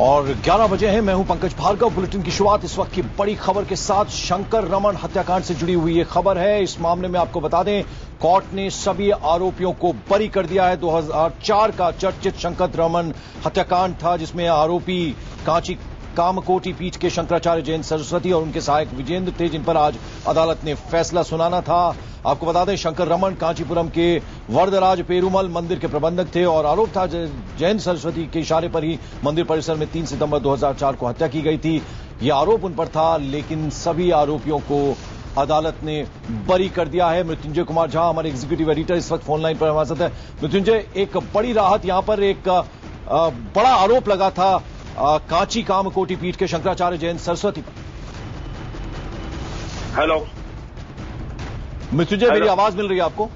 और 11 बजे हैं। मैं हूं पंकज भार्गव। बुलेटिन की शुरुआत इस वक्त की बड़ी खबर के साथ। शंकर रमन हत्याकांड से जुड़ी हुई ये खबर है। इस मामले में आपको बता दें, कोर्ट ने सभी आरोपियों को बरी कर दिया है। 2004 का चर्चित शंकर रमन हत्याकांड था, जिसमें आरोपी कांची कामकोटी पीठ के शंकराचार्य जयंत सरस्वती और उनके सहायक विजेंद्र थे, जिन पर आज अदालत ने फैसला सुनाना था। आपको बता दें, शंकर रमन कांचीपुरम के वरदराज पेरूमल मंदिर के प्रबंधक थे और आरोप था जयंत सरस्वती के इशारे पर ही मंदिर परिसर में 3 सितंबर 2004 को हत्या की गई थी। यह आरोप उन पर था, लेकिन सभी आरोपियों को अदालत ने बरी कर दिया है। मृत्युंजय कुमार झा हमारे एग्जीक्यूटिव एडिटर इस वक्त फोनलाइन पर हमारे साथ है। मृत्युंजय, एक बड़ी राहत, यहां पर एक बड़ा आरोप लगा था कांची कामकोटी पीठ के शंकराचार्य जयंत सरस्वती पर। हेलो मृत्युंजय, मेरी आवाज मिल रही है आपको?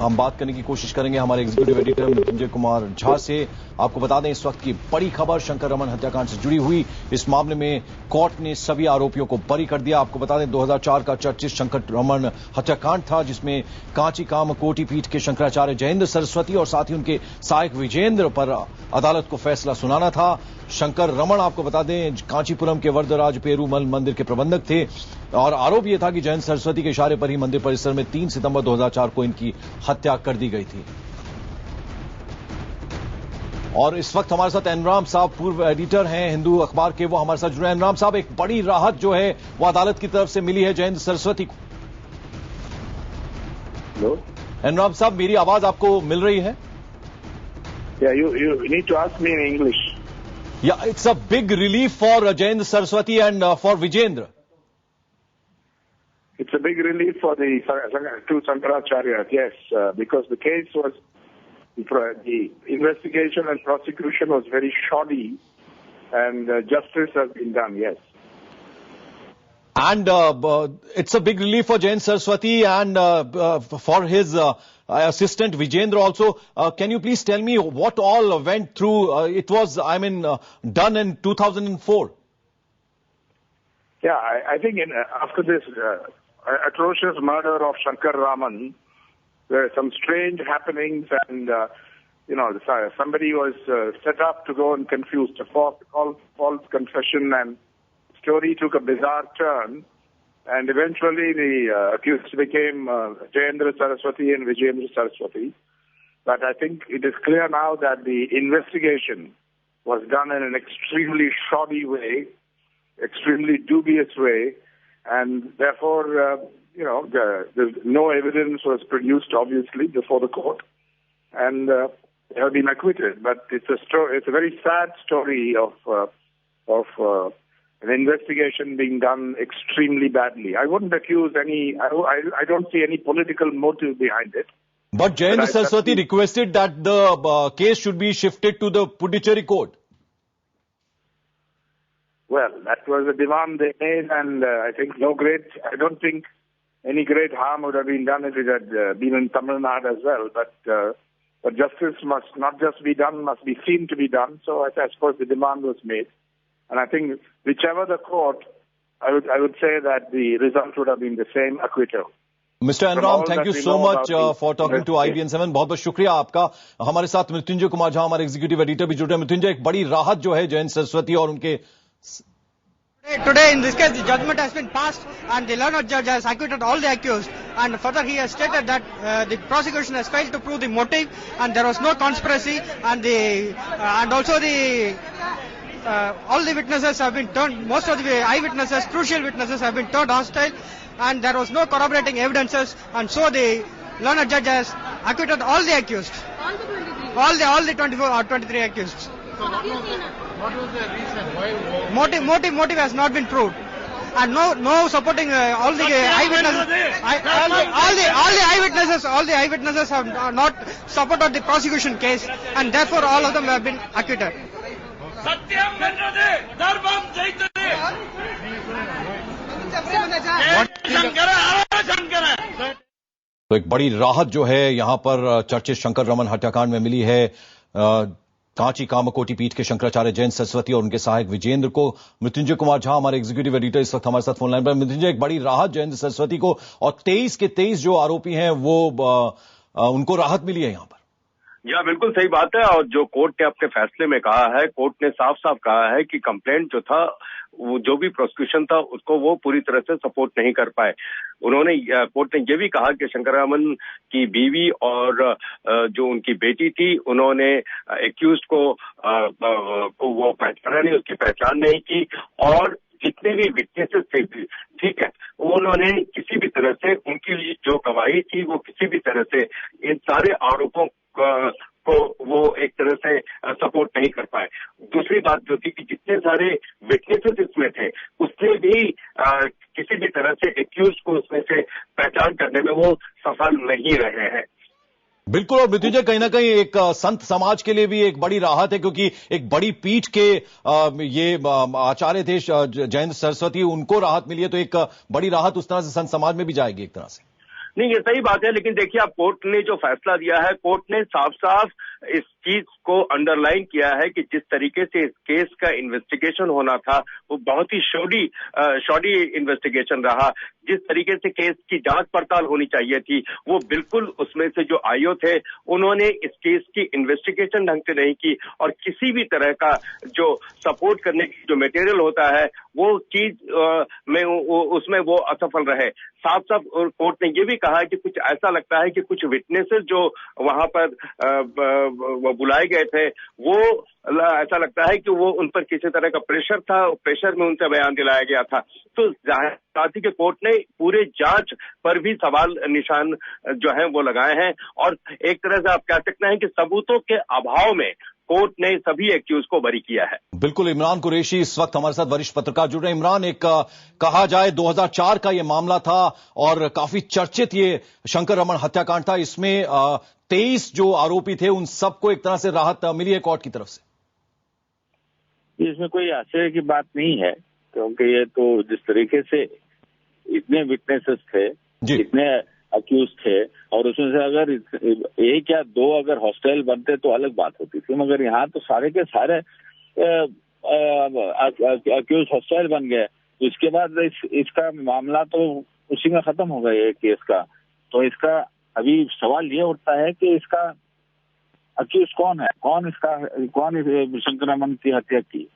हम बात करने की कोशिश करेंगे हमारे एग्जीक्यूटिव एडिटर मृत्युंजय कुमार झा से। आपको बता दें, इस वक्त की बड़ी खबर शंकर रमन हत्याकांड से जुड़ी हुई। इस मामले में कोर्ट ने सभी आरोपियों को बरी कर दिया। आपको बता दें, 2004 का चर्चित शंकर रमन हत्याकांड था, जिसमें कांची कामकोटी पीठ के शंकराचार्य जयेंद्र सरस्वती और साथ ही उनके सहायक विजेंद्र पर अदालत को फैसला सुनाना था। शंकर रमन, आपको बता दें, कांचीपुरम के वरदराज पेरूमल मंदिर के प्रबंधक थे और आरोप यह था कि जयंत सरस्वती के इशारे पर ही मंदिर परिसर में 3 सितंबर 2004 को इनकी हत्या कर दी गई थी। और इस वक्त हमारे साथ एनराम साहब, पूर्व एडिटर हैं हिंदू अखबार के, वो हमारे साथ जुड़े हैं। एनराम साहब, एक बड़ी राहत जो है वो अदालत की तरफ से मिली है जयंत सरस्वती को। हेलो एनराम साहब, मेरी आवाज आपको मिल रही है? you need to ask me in English. Yeah, it's a big relief for Jayendra Saraswati and for Vijendra. It's a big relief for the two Shankaracharya, yes, because the case was, the investigation and prosecution was very shoddy, and justice has been done, yes. And it's a big relief for Jayendra Saraswati and for his assistant Vijendra also. Can you please tell me what all went through? It was, done in 2004. Yeah, I think after this atrocious murder of Shankar Raman, there were some strange happenings, and somebody was set up to go and confuse the false confession, and story took a bizarre turn. And eventually the accused became Jayendra Saraswati and Vijendra Saraswati. But I think it is clear now that the investigation was done in an extremely shoddy way, extremely dubious way, and therefore, no evidence was produced, obviously, before the court, and they have been acquitted. But it's a very sad story of an investigation being done extremely badly. I wouldn't accuse I don't see any political motive behind it. But Jayendra Saraswati requested that the case should be shifted to the Puducherry court. Well, that was a demand they made, and I don't think any great harm would have been done if it had been in Tamil Nadu as well. But justice must not just be done, must be seen to be done. So I suppose the demand was made. And I think whichever the court, I would say that the result would have been the same, acquittal. Mr. Enram, thank you so much for talking to IBN7. बहुत बहुत शुक्रिया आपका। हमारे साथ मृत्युंजय कुमार झा, हमारे executive editor भी जुड़े हैं। मृत्युंजय, एक बड़ी राहत जो है जयंत सरस्वती और उनके Today, in this case, the judgment has been passed, and the learned judge has acquitted all the accused. And further, he has stated that the prosecution has failed to prove the motive, and there was no conspiracy, and also all the witnesses have been turned. Most of the eyewitnesses, crucial witnesses, have been turned hostile, and there was no corroborating evidences. And so, the learned judge has acquitted all the accused, all the 24 or 23 accused. So what was the reason? Why? Motive has not been proved, and no supporting all the eyewitnesses. All the eyewitnesses have not supported the prosecution case, and therefore all of them have been acquitted. Satyam vendrathe, dharmam jayathe. Shankara. तो एक बड़ी राहत जो है यहां पर चर्चित शंकर रमन हत्याकांड में मिली है कांची कामकोटी पीठ के शंकराचार्य जयंत सरस्वती और उनके सहायक विजेंद्र को। मृत्युंजय कुमार झा, हमारे एग्जीक्यूटिव एडिटर, इस वक्त हमारे साथ फोन लाइन पर। मृत्युंजय, एक बड़ी राहत जयंत सरस्वती को, और 23 के 23 जो आरोपी हैं वो उनको राहत मिली है यहां पर। जी हाँ, बिल्कुल सही बात है। और जो कोर्ट ने अपने फैसले में कहा है, कोर्ट ने साफ साफ कहा है कि कंप्लेंट जो था, वो जो भी प्रोसिक्यूशन था, उसको वो पूरी तरह से सपोर्ट नहीं कर पाए। उन्होंने, कोर्ट ने ये भी कहा कि शंकर रामन की बीवी और जो उनकी बेटी थी, उन्होंने एक्यूज्ड को वो पहचाना नहीं, उसकी पहचान नहीं की, और जितने भी विटनेसेस थे, ठीक है, उन्होंने किसी भी तरह से उनकी जो गवाही थी वो किसी भी तरह से इन सारे आरोपों को वो एक तरह से सपोर्ट नहीं कर पाए। दूसरी बात जो थी कि जितने सारे विटनेसेस इसमें थे, उसने भी किसी भी तरह से एक्यूज को उसमें से पहचान करने में वो सफल नहीं रहे हैं। बिल्कुल, और मृत्युंजय, कहीं ना कहीं एक संत समाज के लिए भी एक बड़ी राहत है, क्योंकि एक बड़ी पीठ के ये आचार्य थे जयंत सरस्वती, उनको राहत मिली है, तो एक बड़ी राहत उस तरह से संत समाज में भी जाएगी एक तरह से। नहीं, ये सही बात है, लेकिन देखिए, आप कोर्ट ने जो फैसला दिया है, कोर्ट ने साफ साफ इस चीज को अंडरलाइन किया है कि जिस तरीके से इस केस का इन्वेस्टिगेशन होना था, वो बहुत ही शॉडी इन्वेस्टिगेशन रहा। जिस तरीके से केस की जांच पड़ताल होनी चाहिए थी, वो बिल्कुल उसमें से जो आईओ थे, उन्होंने इस केस की इन्वेस्टिगेशन ढंग से नहीं की, और किसी भी तरह का जो सपोर्ट करने की जो मटेरियल होता है, वो चीज में उसमें वो असफल रहे। साफ साफ कोर्ट ने ये भी कहा है कि कुछ ऐसा लगता है कि कुछ विटनेसेस जो वहां पर वो बुलाए गए थे, वो ऐसा लगता है कि वो उन पर किसी तरह का प्रेशर था, प्रेशर में उनसे बयान दिलाया गया था। तो साथ ही के कोर्ट ने पूरे जांच पर भी सवाल निशान जो है वो लगाए हैं, और एक तरह से आप कह सकते हैं कि सबूतों के अभाव में कोर्ट ने सभी एक्यूज को बरी किया है। बिल्कुल, इमरान कुरैशी इस वक्त हमारे साथ वरिष्ठ पत्रकार जुड़ रहे हैं। इमरान, एक कहा जाए 2004 का ये मामला था और काफी चर्चित ये शंकर रमन हत्याकांड था। इसमें 23 जो आरोपी थे, उन सबको एक तरह से राहत मिली है कोर्ट की तरफ से। इसमें कोई आश्चर्य की बात नहीं है, क्योंकि ये तो जिस तरीके से इतने विटनेसेस थे, इतने अक्यूज थे, और उसमें से अगर एक या दो अगर हॉस्टाइल बनते तो अलग बात होती थी, मगर यहाँ तो सारे के सारे अक्यूज हॉस्टाइल बन गए। तो इसके बाद इसका मामला तो उसी में खत्म हो गया ये केस का। तो इसका अभी सवाल ये उठता है कि इसका अक्यूज कौन है, कौन शंकर रमन की हत्या की।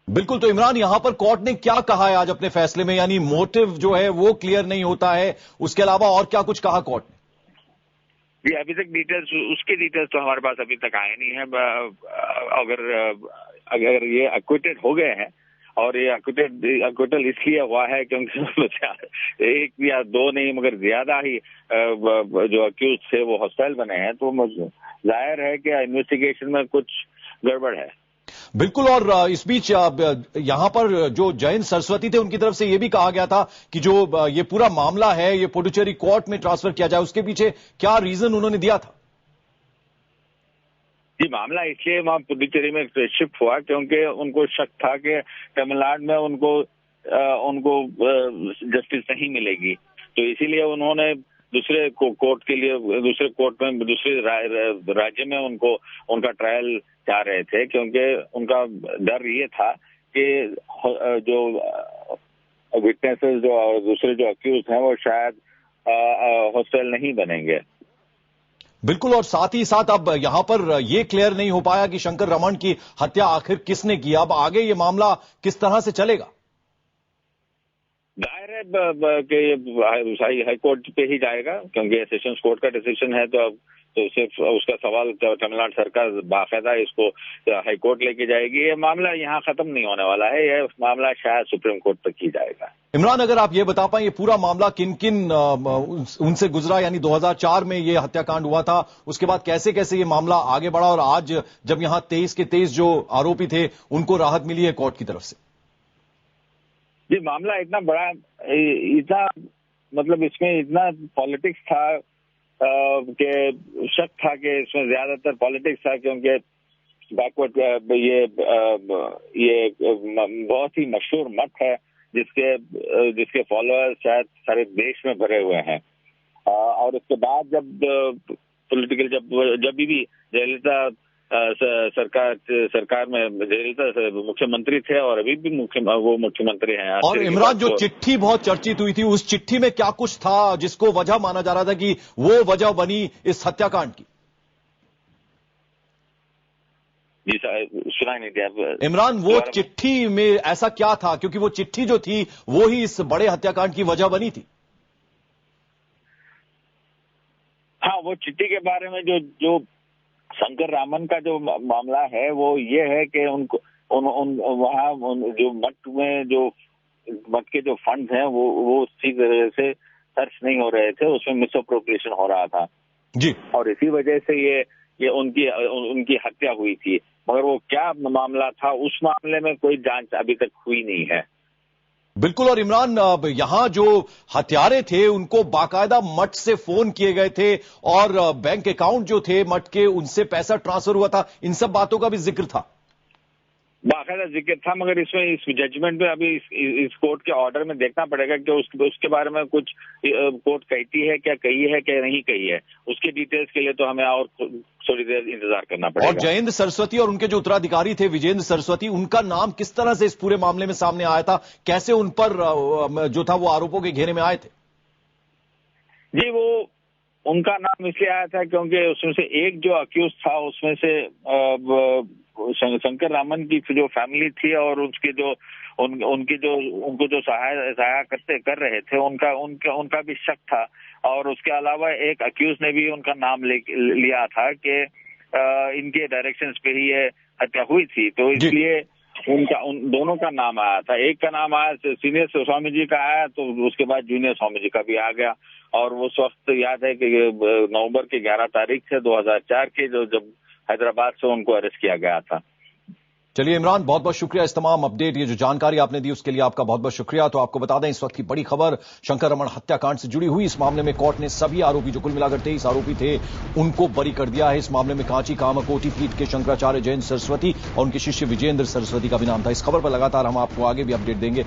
बिल्कुल, तो इमरान, यहां पर कोर्ट ने क्या कहा है आज अपने फैसले में? यानी मोटिव जो है वो क्लियर नहीं होता है, उसके अलावा और क्या कुछ कहा कोर्ट ने? जी, अभी तक उसके डिटेल्स तो हमारे पास अभी तक आए नहीं है। अगर ये एक्विटेड हो गए हैं, और ये एक्विटल इसलिए हुआ है क्योंकि एक या दो नहीं मगर ज्यादा ही जो अक्यूज थे वो हॉस्टाइल बने हैं, तो जाहिर है कि इन्वेस्टिगेशन में कुछ गड़बड़ है। बिल्कुल, और इस बीच यहां पर जो जयंत सरस्वती थे, उनकी तरफ से यह भी कहा गया था कि जो ये पूरा मामला है ये पुडुचेरी कोर्ट में ट्रांसफर किया जाए। उसके पीछे क्या रीजन उन्होंने दिया था? जी, मामला इसलिए वहां पुडुचेरी में शिफ्ट हुआ क्योंकि उनको शक था कि तमिलनाडु में उनको जस्टिस नहीं मिलेगी, तो इसीलिए उन्होंने दूसरे कोर्ट के लिए दूसरे कोर्ट में दूसरे राज्य में उनका ट्रायल चाह रहे थे, क्योंकि उनका डर ये था कि जो विटनेसेस जो दूसरे जो अक्यूज हैं वो शायद हॉस्टाइल नहीं बनेंगे। बिल्कुल, और साथ ही साथ अब यहां पर यह क्लियर नहीं हो पाया कि शंकर रमन की हत्या आखिर किसने की। अब आगे ये मामला किस तरह से चलेगा? जाहिर है कि हाई कोर्ट पे ही जाएगा, क्योंकि सेशंस कोर्ट का डिसीजन है, तो सिर्फ उसका सवाल तमिलनाडु सरकार बाकायदा इसको हाई कोर्ट लेके जाएगी। ये मामला यहाँ खत्म नहीं होने वाला है, ये मामला शायद सुप्रीम कोर्ट तक ही जाएगा। इमरान, अगर आप ये बता पाएं ये पूरा मामला किन किन उनसे गुजरा, यानी 2004 में ये हत्याकांड हुआ था, उसके बाद कैसे कैसे ये मामला आगे बढ़ा, और आज जब यहाँ 23 के 23 जो आरोपी थे उनको राहत मिली है कोर्ट की तरफ से? जी, मामला इतना बड़ा, इतना मतलब इसमें इतना पॉलिटिक्स था कि शक था कि इसमें ज्यादातर पॉलिटिक्स था, क्योंकि बैकवर्ड ये बहुत ही मशहूर मठ है जिसके फॉलोअर्स शायद सारे देश में भरे हुए हैं। और उसके बाद जब पॉलिटिकल जब भी जयललिता सरकार में जयललिता मुख्यमंत्री थे और अभी भी वो मुख्यमंत्री हैं। और इमरान, जो चिट्ठी बहुत चर्चित हुई थी, उस चिट्ठी में क्या कुछ था जिसको वजह माना जा रहा था कि वो वजह बनी इस हत्याकांड की? जी सुनाई नहीं दिया। इमरान, वो चिट्ठी में ऐसा क्या था, क्योंकि वो चिट्ठी जो थी वो ही इस बड़े हत्याकांड की वजह बनी थी। हाँ, वो चिट्ठी के बारे में जो शंकर रामन का जो मामला है वो ये है कि उनको वहाँ जो मठ के जो फंड हैं वो ठीक तरह से सर्च नहीं हो रहे थे, उसमें मिसअप्रोप्रिएशन हो रहा था जी, और इसी वजह से ये उनकी हत्या हुई थी। मगर वो क्या मामला था, उस मामले में कोई जांच अभी तक हुई नहीं है। बिल्कुल। और इमरान, यहां जो हत्यारे थे उनको बाकायदा मठ से फोन किए गए थे और बैंक अकाउंट जो थे मठ के उनसे पैसा ट्रांसफर हुआ था, इन सब बातों का भी जिक्र था। बाकायदा जिक्र था, मगर इसमें इस जजमेंट में अभी इस कोर्ट के ऑर्डर में देखना पड़ेगा कि उसके बारे में कुछ कोर्ट कहती है क्या नहीं कही है। उसके डिटेल्स के लिए तो हमें और थोड़ी देर इंतजार करना पड़ेगा। और जयेंद्र सरस्वती और उनके जो उत्तराधिकारी थे विजेंद्र सरस्वती, उनका नाम किस तरह से इस पूरे मामले में सामने आया था, कैसे उन पर जो था वो आरोपों के घेरे में आए थे? जी, वो उनका नाम इसलिए आया था क्योंकि उसमें से एक जो अक्यूज था उसमें से शंकर रामन की जो फैमिली थी और उसके उनको जो सहायता कर रहे थे उनका भी शक था। और उसके अलावा एक अक्यूज ने भी उनका नाम लिया था कि इनके डायरेक्शंस पे ही ये हत्या हुई थी, तो इसलिए उन दोनों का नाम आया था। एक का नाम आया, सीनियर स्वामी जी का आया, तो उसके बाद जूनियर स्वामी जी का भी आ गया। और वो वक्त याद है कि नवंबर की 11 तारीख से 2004 के जब हैदराबाद से उनको अरेस्ट किया गया था। चलिए इमरान, बहुत बहुत शुक्रिया इस तमाम अपडेट, ये जो जानकारी आपने दी उसके लिए आपका बहुत बहुत शुक्रिया। तो आपको बता दें इस वक्त की बड़ी खबर शंकर रमन हत्याकांड से जुड़ी हुई। इस मामले में कोर्ट ने सभी आरोपी जो कुल मिलाकर 23 आरोपी थे उनको बरी कर दिया है। इस मामले में कांची कामाकोटी पीठ के शंकराचार्य जयेंद्र सरस्वती और उनके शिष्य विजेंद्र सरस्वती का भी नाम था। इस खबर पर लगातार हम आपको आगे भी अपडेट देंगे।